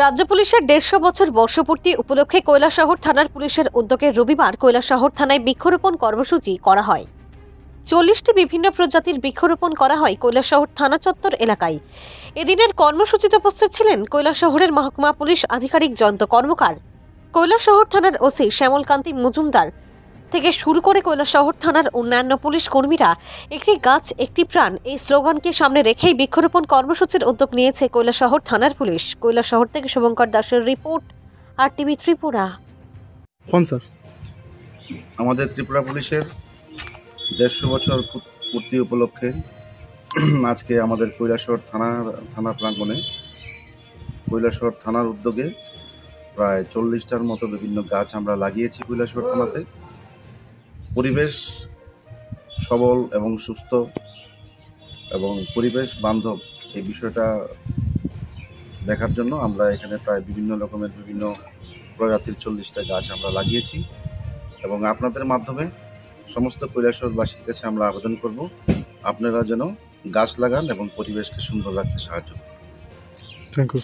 রাজ্য পুলিশের ১৫০ বছর বর্ষপূর্তি উপলক্ষে কৈলাসহর থানার পুলিশের উদ্যোগে রবিবার কৈলাসহর থানায় বৃক্ষরোপণ কর্মসূচি করা হয়। ৪০টি বিভিন্ন প্রজাতির বৃক্ষরোপণ করা হয় কৈলাসহর থানা চত্বর এলাকায়। এদিনের কর্মসূচিতে উপস্থিত ছিলেন কৈলাসহরের মহকুমা পুলিশ আধিকারিক জয়ন্ত কর্মকার, কৈলাসহর থানার ওসি শ্যামলকান্তি মজুমদার থেকে শুরু করে কৈলাসহর থানার অন্যান্য পুলিশ কর্মীরা। একটি গাছ একটি প্রাণ এই স্লোগানকে সামনে রেখেই বৃক্ষরোপণ কর্মসূচির উদ্যোগ নিয়েছে কৈলাসহর থানার পুলিশ। কৈলাসহর থেকে শুভঙ্কর দাসের রিপোর্ট, RTV ত্রিপুরা। স্যার আমাদের ত্রিপুরা পুলিশের ১৫০ বছর পূর্তি উপলক্ষে আজকে আমাদের কৈলাসহর থানা প্রাঙ্গণে কৈলাসহর থানার উদ্যোগে প্রায় ৪০টার মতো বিভিন্ন গাছ আমরা লাগিয়েছি কৈলাসহর থানাতে। পরিবেশ সবল এবং সুস্থ এবং পরিবেশ বান্ধব এই বিষয়টা দেখার জন্য আমরা এখানে প্রায় বিভিন্ন প্রজাতির ৪০টা গাছ আমরা লাগিয়েছি এবং আপনাদের মাধ্যমে সমস্ত কৈলাসহরবাসীর কাছে আমরা আবেদন করব আপনারা যেন গাছ লাগান এবং পরিবেশকে সুন্দর রাখতে সাহায্য করুন। Thank you.